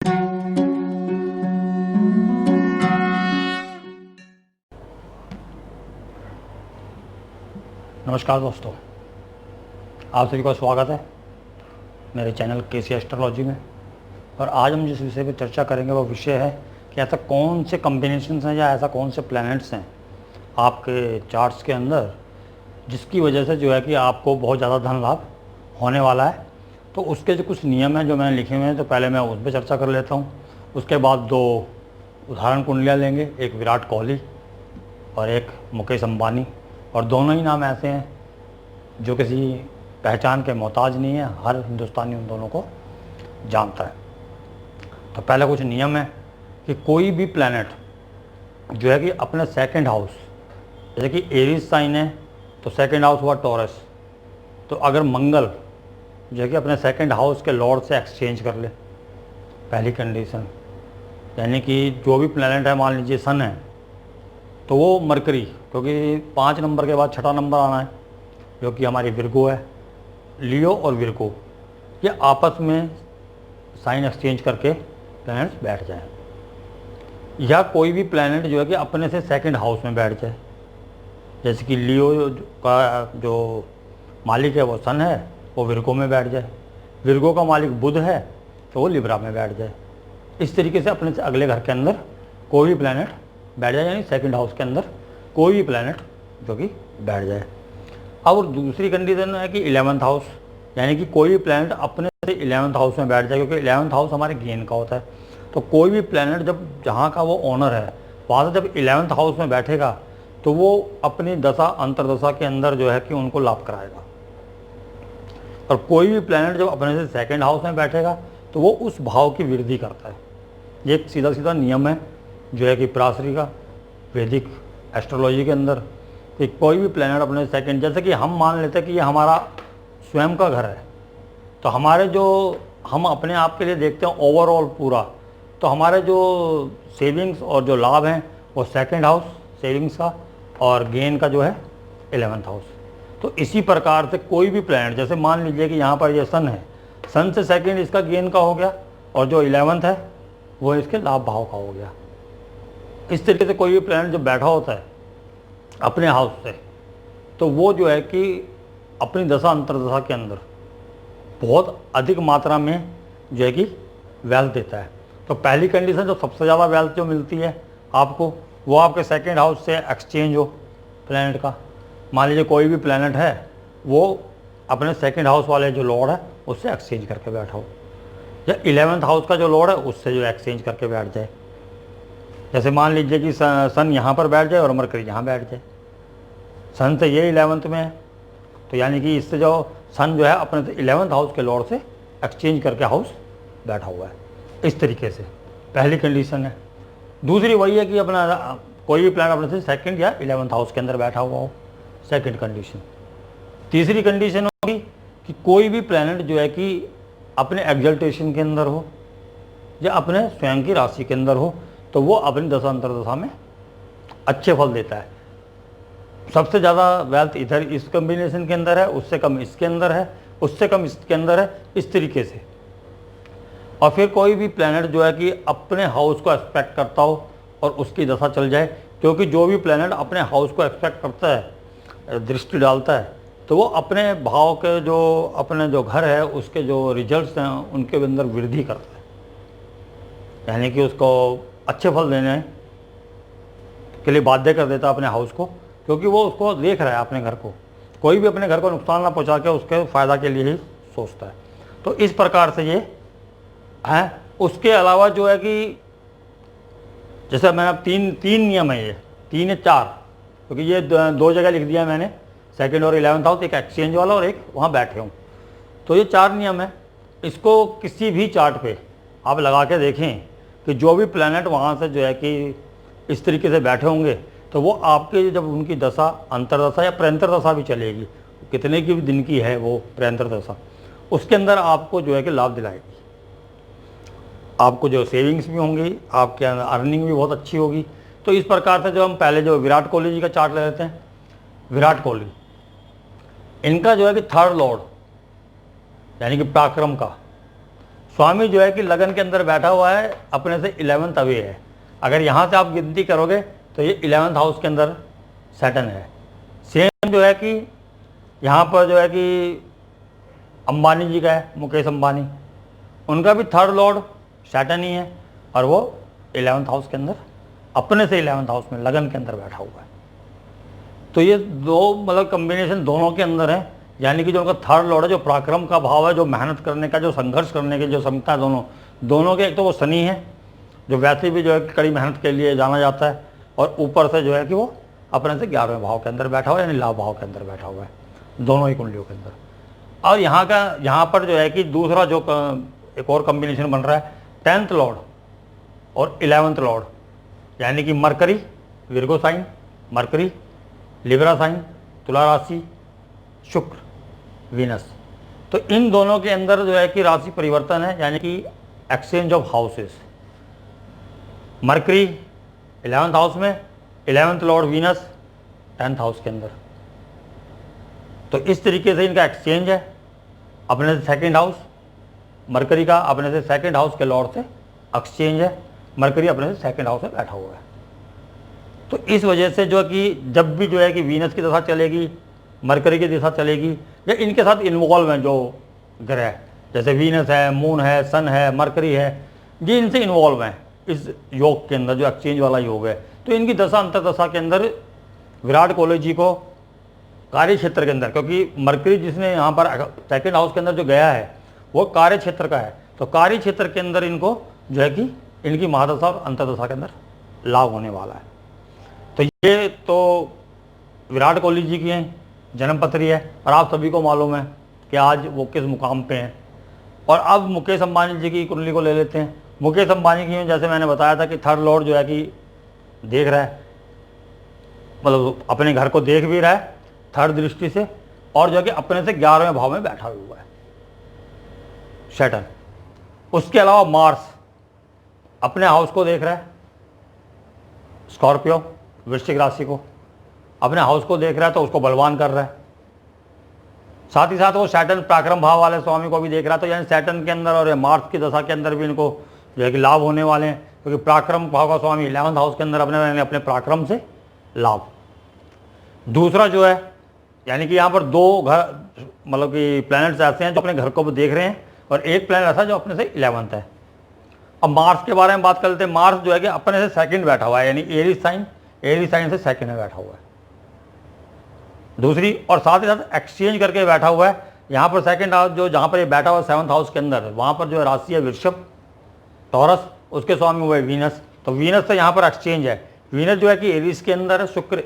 नमस्कार दोस्तों, आप सभी का स्वागत है मेरे चैनल केसी एस्ट्रोलॉजी में। और आज हम जिस विषय पर चर्चा करेंगे वो विषय है कि ऐसा कौन से कॉम्बिनेशंस हैं या ऐसा कौन से प्लैनेट्स हैं आपके चार्ट्स के अंदर जिसकी वजह से जो है कि आपको बहुत ज़्यादा धन लाभ होने वाला है। तो उसके जो कुछ नियम हैं जो मैंने लिखे हुए हैं, तो पहले मैं उस पर चर्चा कर लेता हूँ। उसके बाद दो उदाहरण कुंडलियाँ लेंगे, एक विराट कोहली और एक मुकेश अंबानी। और दोनों ही नाम ऐसे हैं जो किसी पहचान के मोहताज नहीं है, हर हिंदुस्तानी उन दोनों को जानता है। तो पहला कुछ नियम है कि कोई भी प्लैनेट जो है कि अपने सेकंड हाउस, जैसे कि एरीज साइन है तो सेकंड हाउस हुआ टॉरस, तो अगर मंगल जो है कि अपने सेकंड हाउस के लॉर्ड से एक्सचेंज कर ले, पहली कंडीशन। यानी कि जो भी प्लैनेट है, मान लीजिए सन है तो वो मरकरी, क्योंकि 5 नंबर के बाद छठा नंबर आना है जो कि हमारी विर्गो है, लियो और विर्गो, ये आपस में साइन एक्सचेंज करके प्लैनेट्स बैठ जाए। या कोई भी प्लैनेट जो है कि अपने से सेकंड हाउस में बैठ जाए, जैसे कि लियो का जो मालिक है वो सन है, वो विर्गो में बैठ जाए। विर्गो का मालिक बुध है तो वो लिब्रा में बैठ जाए। इस तरीके से अपने से अगले घर के अंदर कोई भी प्लैनेट बैठ जाए, यानी सेकंड हाउस के अंदर कोई भी प्लैनेट जो कि बैठ जाए। और दूसरी कंडीशन है कि 11th हाउस, यानी कि कोई भी प्लैनेट अपने से 11th हाउस में बैठ जाए, क्योंकि 11th हाउस हमारे गेन का होता है। तो कोई भी प्लैनेट जब जहाँ का वो ओनर है वहाँ से जब 11th हाउस में बैठेगा तो वो अपनी दशा अंतरदशा के अंदर जो है कि उनको लाभ कराएगा। और कोई भी प्लैनेट जब अपने से सेकंड हाउस में बैठेगा तो वो उस भाव की वृद्धि करता है। ये एक सीधा सीधा नियम है जो है कि पराशरी का वैदिक एस्ट्रोलॉजी के अंदर, कि कोई भी प्लैनेट अपने सेकंड, जैसे कि हम मान लेते हैं कि ये हमारा स्वयं का घर है, तो हमारे जो हम अपने आप के लिए देखते हैं ओवरऑल पूरा, तो हमारे जो सेविंग्स और जो लाभ हैं वो सेकंड हाउस सेविंग्स का और गेन का जो है 11th हाउस। तो इसी प्रकार से कोई भी प्लैनेट, जैसे मान लीजिए कि यहाँ पर ये सन है, सन से सेकंड इसका गेन का हो गया और जो 11th है वो इसके लाभ भाव का हो गया। इस तरीके से कोई भी प्लैनेट जब बैठा होता है अपने हाउस से, तो वो जो है कि अपनी दशा अंतरदशा के अंदर बहुत अधिक मात्रा में जो है कि वेल्थ देता है। तो पहली कंडीशन जो सबसे ज़्यादा वेल्थ जो मिलती है आपको, वो आपके सेकंड हाउस से एक्सचेंज हो प्लैनेट का। मान लीजिए कोई भी प्लैनेट है वो अपने सेकंड हाउस वाले जो लॉर्ड है उससे एक्सचेंज करके बैठा हो, या 11th हाउस का जो लॉर्ड है उससे जो एक्सचेंज करके बैठ जाए। जैसे मान लीजिए कि सन यहाँ पर बैठ जाए और मरकरी यहाँ बैठ जाए, सन से ये 11th में है, तो यानी कि इससे जो सन जो है अपने 11th हाउस के लॉर्ड से एक्सचेंज करके हाउस बैठा हुआ है। इस तरीके से पहली कंडीशन है। दूसरी वही है कि अपना कोई भी प्लैनेट अपने से सेकंड या 11th हाउस के अंदर बैठा हुआ हो, सेकंड कंडीशन। तीसरी कंडीशन होगी कि कोई भी प्लैनेट जो है कि अपने एग्जल्टेशन के अंदर हो या अपने स्वयं की राशि के अंदर हो, तो वो अपनी दशा अंतरदशा में अच्छे फल देता है। सबसे ज़्यादा वेल्थ इधर इस कॉम्बिनेशन के अंदर है, उससे कम इसके अंदर है, उससे कम इसके अंदर है, इस तरीके से। और फिर कोई भी प्लैनेट जो है कि अपने हाउस को एक्सपेक्ट करता हो और उसकी दशा चल जाए, क्योंकि जो भी प्लैनेट अपने हाउस को एक्सपेक्ट करता है, दृष्टि डालता है, तो वो अपने भाव के जो अपने जो घर है उसके जो रिजल्ट्स हैं उनके अंदर वृद्धि करता है, यानी कि उसको अच्छे फल देने के लिए बाध्य कर देता है अपने हाउस को, क्योंकि वो उसको देख रहा है अपने घर को। कोई भी अपने घर को नुकसान ना पहुंचा के उसके फ़ायदा के लिए ही सोचता है। तो इस प्रकार से ये है। उसके अलावा जो है कि जैसे मैंने अब तीन नियम है, ये 3 या 4, क्योंकि ये 2 जगह लिख दिया मैंने, सेकंड और 11th हाउस, एक एक्सचेंज वाला और एक वहाँ बैठे हूँ। तो ये 4 नियम है। इसको किसी भी चार्ट पे आप लगा के देखें कि जो भी प्लैनेट वहाँ से जो है कि इस तरीके से बैठे होंगे, तो वो आपके जब उनकी दशा अंतरदशा या प्रंतर दशा भी चलेगी, कितने की भी दिन की है वो प्रंतर दशा, उसके अंदर आपको जो है कि लाभ दिलाएगी। आपको जो सेविंग्स भी होंगी, आपके अर्निंग भी बहुत अच्छी होगी। तो इस प्रकार से जो हम पहले जो विराट कोहली जी का चार्ट ले लेते हैं, विराट कोहली, इनका जो है कि थर्ड लॉर्ड यानी कि पराक्रम का स्वामी जो है कि लगन के अंदर बैठा हुआ है, अपने से 11th अवे है। अगर यहाँ से आप गिनती करोगे तो ये 11th हाउस के अंदर सैटर्न है। सेम जो है कि यहाँ पर जो है कि अंबानी जी का है, मुकेश अंबानी, उनका भी थर्ड लॉर्ड सैटर्न ही है और वो 11th हाउस के अंदर अपने से 11th हाउस में लगन के अंदर बैठा हुआ है। तो ये दो मतलब कम्बिनेशन दोनों के अंदर है, यानी कि जो उनका थर्ड लॉर्ड है, जो पराक्रम का भाव है, जो मेहनत करने का, जो संघर्ष करने की जो क्षमता है, दोनों के, एक तो वो शनि है जो वैसे भी जो है कड़ी मेहनत के लिए जाना जाता है, और ऊपर से जो है कि वो अपने से 11वें भाव के अंदर बैठा हुआ है, यानी लाभ भाव के अंदर बैठा हुआ है दोनों ही कुंडलियों के अंदर। और यहाँ पर जो है कि दूसरा जो एक और कम्बिनेशन बन रहा है 10th लॉर्ड और 11th लॉर्ड, यानी कि Mercury Virgo sign, Mercury Libra sign, तुला राशि, शुक्र वीनस। तो इन दोनों के अंदर जो है कि राशि परिवर्तन है, यानी कि exchange of houses. Mercury 11th house में, 11th Lord Venus 10th house के अंदर। तो इस तरीके से इनका एक्सचेंज है, अपने से 2nd हाउस मरकरी का अपने से 2nd हाउस के लॉर्ड से एक्सचेंज है, मरकरी अपने से 2nd हाउस में बैठा हुआ है। तो इस वजह से जो कि जब भी जो है कि वीनस की दशा चलेगी, मरकरी की दिशा चलेगी, या इनके साथ इन्वॉल्व हैं जो ग्रह, जैसे वीनस है, मून है, सन है, मरकरी है, ये इनसे इन्वॉल्व हैं इस योग के अंदर, जो एक्सचेंज वाला योग है। तो इनकी दशा अंतर्दशा के अंदर विराट कोहली जी को कार्य क्षेत्र के अंदर, क्योंकि मरकरी जिसने यहाँ पर 2nd हाउस के अंदर जो गया है वो कार्य क्षेत्र का है, तो कार्य क्षेत्र के अंदर इनको जो है कि इनकी महादशा और अंतर्दशा के अंदर लाभ होने वाला है। तो ये तो विराट कोहली जी की हैं जन्मपत्री है, और आप सभी को मालूम है कि आज वो किस मुकाम पे हैं। और अब मुकेश अंबानी जी की कुंडली को ले लेते हैं। मुकेश अंबानी की, जैसे मैंने बताया था कि थर्ड लॉर्ड जो है कि देख रहा है, मतलब अपने घर को देख भी रहा है थर्ड दृष्टि से, और जो है कि अपने से 11वें भाव में बैठा हुआ है सैटर्न। उसके अलावा मार्स अपने हाउस को देख रहा है, स्कॉर्पियो वृश्चिक राशि को अपने हाउस को देख रहा है, तो उसको बलवान कर रहा है। साथ ही साथ वो सैटर्न पराक्रम भाव वाले स्वामी को भी देख रहा है, तो यानी सैटर्न के अंदर और मार्स की दशा के अंदर भी इनको जो है कि लाभ होने वाले हैं, क्योंकि पराक्रम भाव का स्वामी 11th हाउस के अंदर अपने पराक्रम से लाभ। दूसरा जो है, यानी कि यहाँ पर दो घर मतलब कि प्लैनेट्स ऐसे हैं जो अपने घर को देख रहे हैं, और एक प्लैनेट ऐसा जो अपने से 11th है। अब मार्स के बारे में बात कर लेते हैं। मार्स जो है कि अपने से 2nd बैठा हुआ है, यानी एरीज साइन से 2nd में बैठा हुआ है दूसरी, और साथ ही साथ एक्सचेंज करके बैठा हुआ है। यहाँ पर 2nd हाउस जो जहाँ पर ये बैठा हुआ है 7th हाउस के अंदर, वहाँ पर जो राशि है वृषभ टॉरस, उसके स्वामी हुए वीनस। तो वीनस से यहाँ पर एक्सचेंज है। वीनस जो है कि एरीज के अंदर है, शुक्र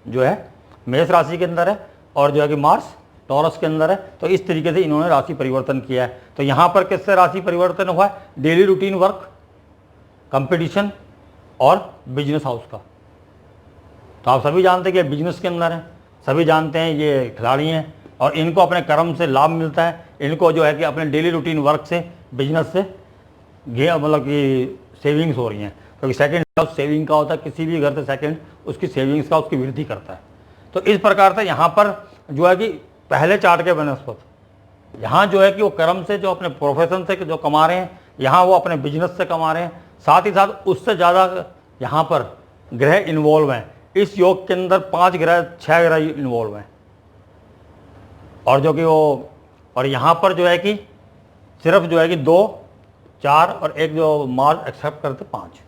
जो है मेष राशि के अंदर है, और जो है कि मार्स टॉरस के अंदर है। तो इस तरीके से इन्होंने राशि परिवर्तन किया है। तो यहाँ पर किससे राशि परिवर्तन हुआ है? डेली रूटीन वर्क, कंपटीशन और बिजनेस हाउस का। तो आप सभी जानते हैं कि बिजनेस के अंदर है, सभी जानते हैं ये खिलाड़ी हैं, और इनको अपने कर्म से लाभ मिलता है। इनको जो है कि अपने डेली रूटीन वर्क से, बिजनेस से मतलब कि सेविंग्स हो रही हैं, क्योंकि 2nd हाउस सेविंग का होता है। किसी भी घर से 2nd उसकी सेविंग्स का, उसकी वृद्धि करता है। तो इस प्रकार से यहाँ पर जो है कि पहले चार्ट के बनस्पत यहाँ जो है कि वो कर्म से, जो अपने प्रोफेशन से जो कमा रहे हैं, यहाँ वो अपने बिजनेस से कमा रहे हैं। साथ ही साथ उससे ज़्यादा यहाँ पर ग्रह इन्वॉल्व हैं। इस योग के अंदर 5 ग्रह 6 ग्रह इन्वॉल्व हैं, और जो कि वो, और यहाँ पर जो है कि सिर्फ जो है कि 2, 4 और 1 जो मार्स एक्सेप्ट करते 5,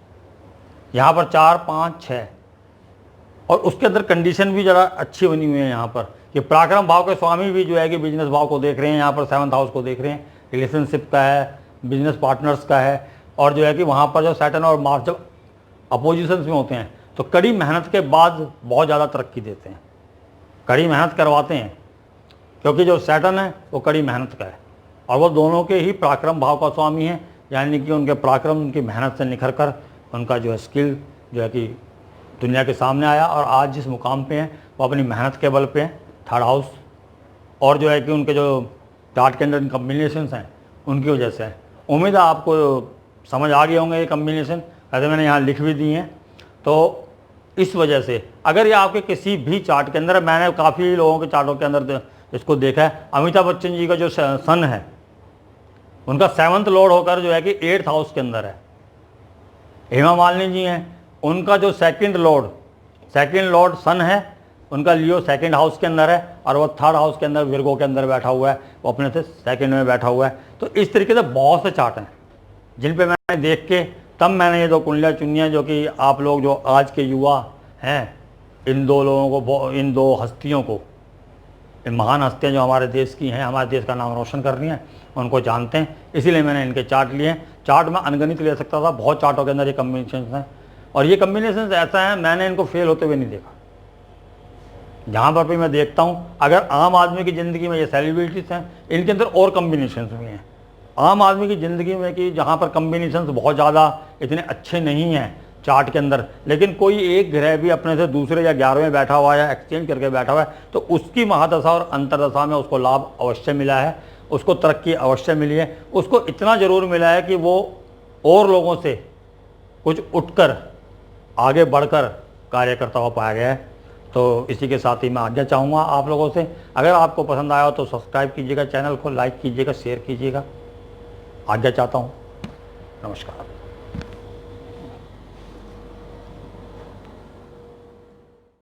यहाँ पर 4, 5, 6, और उसके अंदर कंडीशन भी ज़रा अच्छी बनी हुई है यहाँ पर कि पराक्रम भाव के स्वामी भी जो है कि बिजनेस भाव को देख रहे हैं, यहाँ पर 7th हाउस को देख रहे हैं, रिलेशनशिप का है, बिजनेस पार्टनर्स का है। और जो है कि वहाँ पर जो सैटर्न और मार्स जब अपोजिशन में होते हैं तो कड़ी मेहनत के बाद बहुत ज़्यादा तरक्की देते हैं, कड़ी मेहनत करवाते हैं, क्योंकि जो सैटर्न है वो कड़ी मेहनत का है, और वो दोनों के ही पराक्रम भाव का स्वामी है। यानी कि उनके पराक्रम, उनकी मेहनत से निखर कर उनका जो है स्किल जो है कि दुनिया के सामने आया, और आज जिस मुकाम पे हैं वो अपनी मेहनत के बल पे हैं, 3rd हाउस। और जो है कि उनके जो चार्ट के अंदर कम्बिनेशंस हैं उनकी वजह से है। उम्मीद है आपको समझ आ गए होंगे ये कम्बिनेशन, ऐसे मैंने यहाँ लिख भी दी हैं। तो इस वजह से अगर ये आपके किसी भी चार्ट के अंदर, मैंने काफ़ी लोगों के चार्टों के अंदर इसको देखा है। अमिताभ बच्चन जी का जो सन है, उनका 7th लॉर्ड होकर जो है कि 8th हाउस के अंदर है। हेमा मालिनी जी हैं, उनका जो सेकंड लॉर्ड सन है, उनका लियो 2nd हाउस के अंदर है और वो 3rd हाउस के अंदर विर्गो के अंदर बैठा हुआ है, वो अपने से 2nd में बैठा हुआ है। तो इस तरीके से बहुत से चार्ट हैं जिन पे मैंने देख के तब मैंने ये 2 कुंडलियाँ चुनी हैं, जो कि आप लोग जो आज के युवा हैं, इन 2 लोगों को, इन 2 हस्तियों को, इन महान हस्तियाँ जो हमारे देश की हैं, हमारे देश का नाम रोशन कर रही हैं, उनको जानते हैं, इसीलिए मैंने इनके चार्ट लिए हैं। चार्ट में अनगिनत ले सकता था, बहुत चार्टों के अंदर ये कम्बिनेशन हैं और ये कम्बिनेशन ऐसा है मैंने इनको फेल होते हुए नहीं देखा। जहाँ पर भी मैं देखता हूँ, अगर आम आदमी की ज़िंदगी में ये सेलिब्रिटीज़ हैं, इनके अंदर और कम्बिनेशन भी हैं। आम आदमी की ज़िंदगी में कि जहाँ पर कम्बिनेशन बहुत ज़्यादा इतने अच्छे नहीं हैं चार्ट के अंदर, लेकिन कोई एक ग्रह भी अपने से दूसरे या 11वें बैठा हुआ है या एक्सचेंज करके बैठा हुआ है, तो उसकी महादशा और अंतरदशा में उसको लाभ अवश्य मिला है, उसको तरक्की अवश्य मिली है। उसको इतना ज़रूर मिला है कि वो और लोगों से कुछ उठकर आगे बढ़कर कार्य करता हुआ पाया गया है। तो इसी के साथ ही मैं आज्ञा चाहूँगा आप लोगों से। अगर आपको पसंद आया हो तो सब्सक्राइब कीजिएगा, चैनल को लाइक कीजिएगा, शेयर कीजिएगा। आज्ञा चाहता हूँ। नमस्कार।